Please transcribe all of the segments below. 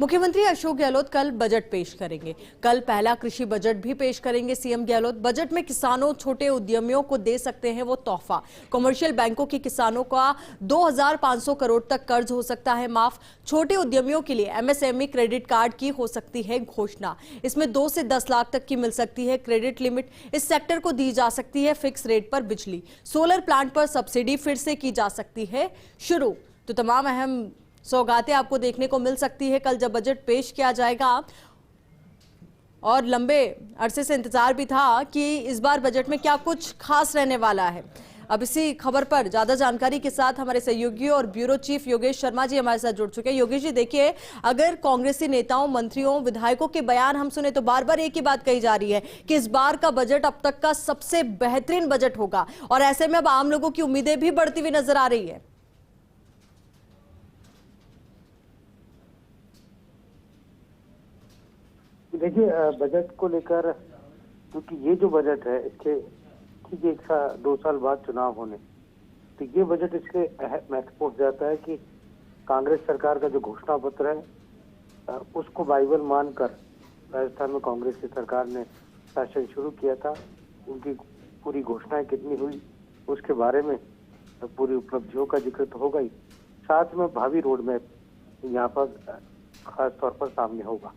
मुख्यमंत्री अशोक गहलोत कल बजट पेश करेंगे। कल पहला कृषि बजट भी पेश करेंगे सीएम गहलोत। बजट में किसानों, छोटे उद्यमियों को दे सकते हैं वो तोहफा। कमर्शियल बैंकों के किसानों का 2,500 करोड़ तक कर्ज हो सकता है माफ। छोटे उद्यमियों के लिए एमएसएमई क्रेडिट कार्ड की हो सकती है घोषणा। इसमें 2 से 10 लाख तक की मिल सकती है क्रेडिट लिमिट। इस सेक्टर को दी जा सकती है फिक्स रेट पर बिजली। सोलर प्लांट पर सब्सिडी फिर से की जा सकती है शुरू। तो तमाम अहम सौगातें आपको देखने को मिल सकती है कल जब बजट पेश किया जाएगा। और लंबे अरसे से इंतजार भी था कि इस बार बजट में क्या कुछ खास रहने वाला है। अब इसी खबर पर ज्यादा जानकारी के साथ हमारे सहयोगी और ब्यूरो चीफ योगेश शर्मा जी हमारे साथ जुड़ चुके हैं। योगेश जी देखिए, अगर कांग्रेसी नेताओं, मंत्रियों, विधायकों के बयान हम सुने तो बार बार एक ही बात कही जा रही है कि इस बार का बजट अब तक का सबसे बेहतरीन बजट होगा। और ऐसे में अब आम लोगों की उम्मीदें भी बढ़ती हुई नजर आ रही है। देखिए, बजट को लेकर क्योंकि ये जो बजट है इसके ठीक 2 साल बाद चुनाव होने, तो ये बजट इसके महत्वपूर्ण जाता है कि कांग्रेस सरकार का जो घोषणा पत्र है उसको बाइबल मानकर राजस्थान में कांग्रेस की सरकार ने शासन शुरू किया था। उनकी पूरी घोषणाएं कितनी हुई उसके बारे में पूरी उपलब्धियों का जिक्र तो होगा ही, साथ में भावी रोड मैप यहाँ पर खास तौर पर सामने होगा।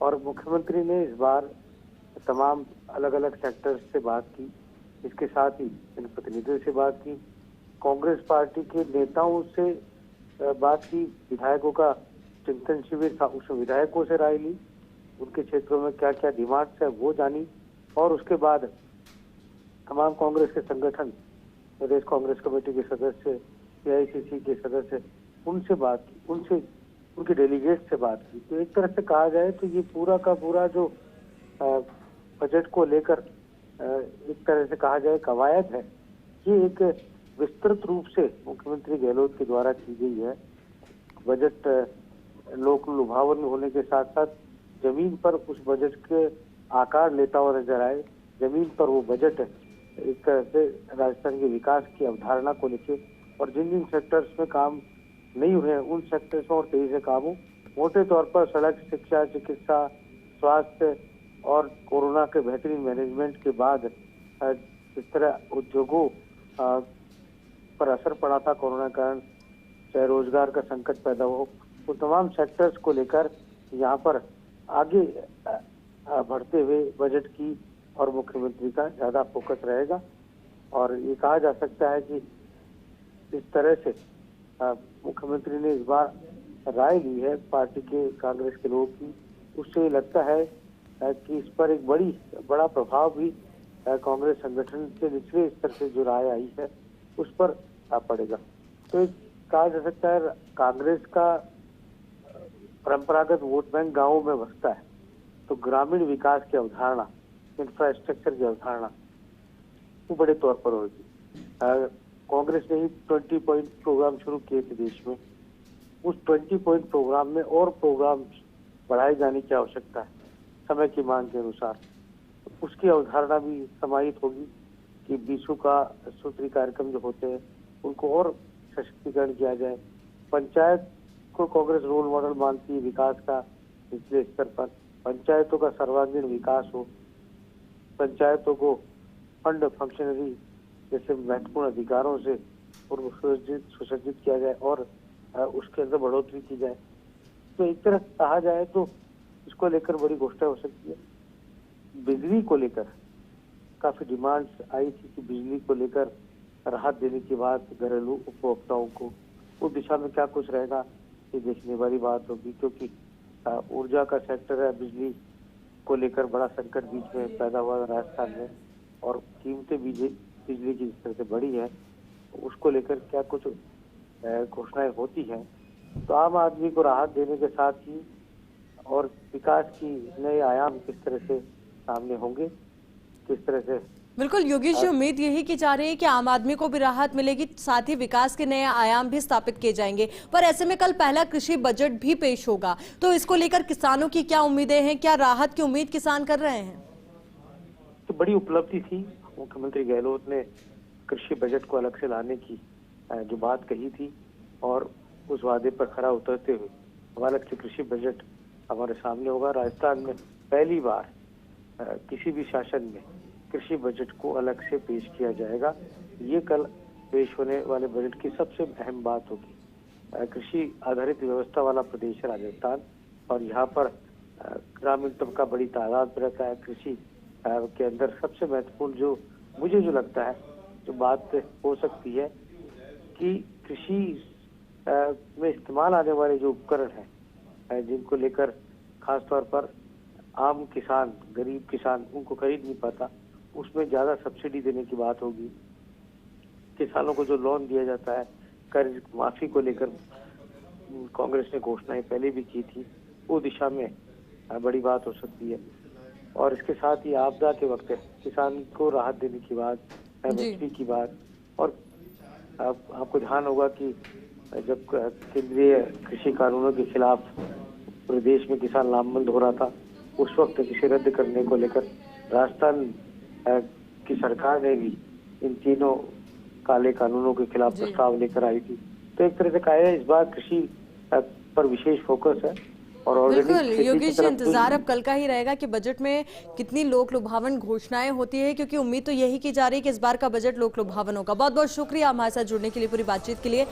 और मुख्यमंत्री ने इस बार तमाम अलग अलग सेक्टर्स से बात की, इसके साथ ही जनप्रतिनिधियों से बात की, कांग्रेस पार्टी के नेताओं से बात की, विधायकों का चिंतन शिविर था, उसमें विधायकों से राय ली, उनके क्षेत्रों में क्या क्या डिमांड्स है वो जानी। और उसके बाद तमाम कांग्रेस के संगठन, प्रदेश कांग्रेस कमेटी के सदस्य, एआईसीसी के सदस्य, उनसे बात की, उनसे उनके डेलीगेट से बात की। तो एक तरह से कहा जाए तो ये पूरा का पूरा जो बजट को लेकर एक तरह से कहा जाए कवायद है, ये एक विस्तृत रूप से मुख्यमंत्री गहलोत के द्वारा की गई है। बजट लोक लुभावन होने के साथ साथ जमीन पर उस बजट के आकार लेता हुआ नजर आए। जमीन पर वो बजट एक तरह से राजस्थान के विकास की अवधारणा को लेके और जिन जिन सेक्टर्स में काम नहीं हुए हैं उन सेक्टर्स में और तेजी से काम हो। मोटे तौर पर सड़क, शिक्षा, चिकित्सा, स्वास्थ्य और कोरोना के बेहतरीन मैनेजमेंट के बाद जिस तरह उद्योगों पर असर पड़ा था कोरोना के कारण, चाहे रोजगार का संकट पैदा हो, वो तमाम सेक्टर्स को लेकर यहाँ पर आगे बढ़ते हुए बजट की और मुख्यमंत्री का ज्यादा फोकस रहेगा। और ये कहा जा सकता है कि इस तरह से मुख्यमंत्री ने इस बार राय ली है पार्टी के, कांग्रेस के लोगों की, उससे लगता है कि इस पर एक बड़ा प्रभाव भी कांग्रेस संगठन के निचले स्तर से जो राय आई है उस पर पड़ेगा। तो कहा जा सकता है कांग्रेस का परंपरागत वोट बैंक गांवों में बसता है, तो ग्रामीण विकास की अवधारणा, इंफ्रास्ट्रक्चर की अवधारणा वो बड़े तौर पर होगी। कांग्रेस ने ही 20 पॉइंट प्रोग्राम शुरू किए थे देश में। उस 20 पॉइंट प्रोग्राम में और प्रोग्राम बढ़ाए जाने की आवश्यकता है समय की मांग के अनुसार। उसकी अवधारणा भी समाहित होगी कि 20 का सूत्री कार्यक्रम जो होते हैं उनको और सशक्तिकरण किया जाए। पंचायत को कांग्रेस रोल मॉडल मानती है विकास का निचले स्तर पर। पंचायतों का सर्वांगीण विकास हो, पंचायतों को फंड फंक्शनरी जैसे महत्वपूर्ण अधिकारों से सुसज्जित किया जाए और उसके अंदर बढ़ोतरी की जाए। तो एक तरह कहा जाए तो इसको लेकर बड़ी घोषणा हो सकती है। बिजली को लेकर काफी डिमांड्स आई थी कि बिजली को लेकर राहत देने की बात घरेलू उपभोक्ताओं को, उस दिशा में क्या कुछ रहेगा ये देखने वाली बात होगी, क्योंकि ऊर्जा का सेक्टर है, बिजली को लेकर बड़ा संकट बीच में पैदा हुआ राजस्थान में और कीमतें बिजली की जिस तरह से बढ़ी है उसको लेकर क्या कुछ घोषणाएं होती हैं तो आम आदमी को राहत देने के साथ ही और विकास की नए आयाम किस तरह से सामने होंगे, किस तरह से। बिल्कुल योगेश जी, उम्मीद यही की जा रही है कि आम आदमी को भी राहत मिलेगी, साथ ही विकास के नए आयाम भी स्थापित किए जाएंगे। पर ऐसे में कल पहला कृषि बजट भी पेश होगा, तो इसको लेकर किसानों की क्या उम्मीदें हैं? क्या राहत की उम्मीद किसान कर रहे हैं? तो बड़ी उपलब्धि थी मुख्यमंत्री गहलोत ने कृषि बजट को अलग से लाने की जो बात कही थी और उस वादे पर खरा उतरते हुए अलग से कृषि बजट हमारे सामने होगा। राजस्थान में पहली बार किसी भी शासन में कृषि बजट को अलग से पेश किया जाएगा। ये कल पेश होने वाले बजट की सबसे अहम बात होगी। कृषि आधारित व्यवस्था वाला प्रदेश है राजस्थान, और यहाँ पर ग्रामीण तबका बड़ी तादाद में रहता है। कृषि के अंदर सबसे महत्वपूर्ण जो मुझे जो लगता है जो बात हो सकती है कि कृषि में इस्तेमाल आने वाले जो उपकरण हैं जिनको लेकर खास तौर पर आम किसान, गरीब किसान उनको खरीद नहीं पाता, उसमें ज्यादा सब्सिडी देने की बात होगी। किसानों को जो लोन दिया जाता है, कर्ज माफी को लेकर कांग्रेस ने घोषणाएं पहले भी की थी, वो दिशा में बड़ी बात हो सकती है। और इसके साथ ही आपदा के वक्त किसान को राहत देने की बात, एमएसपी की बात। और आपको ध्यान होगा कि जब केंद्रीय कृषि कानूनों के खिलाफ पूरे देश में किसान लामबंद हो रहा था, उस वक्त इसे रद्द करने को लेकर राजस्थान की सरकार ने भी इन तीनों काले कानूनों के खिलाफ प्रस्ताव लेकर आई थी। तो एक तरह से कहा है इस बार कृषि पर विशेष फोकस है। और बिल्कुल योगेश जी, इंतजार अब कल का ही रहेगा कि बजट में कितनी लोक लुभावन घोषणाएं होती है, क्योंकि उम्मीद तो यही की जा रही है कि इस बार का बजट लोक लुभावन होगा। बहुत बहुत शुक्रिया हमारे साथ जुड़ने के लिए, पूरी बातचीत के लिए।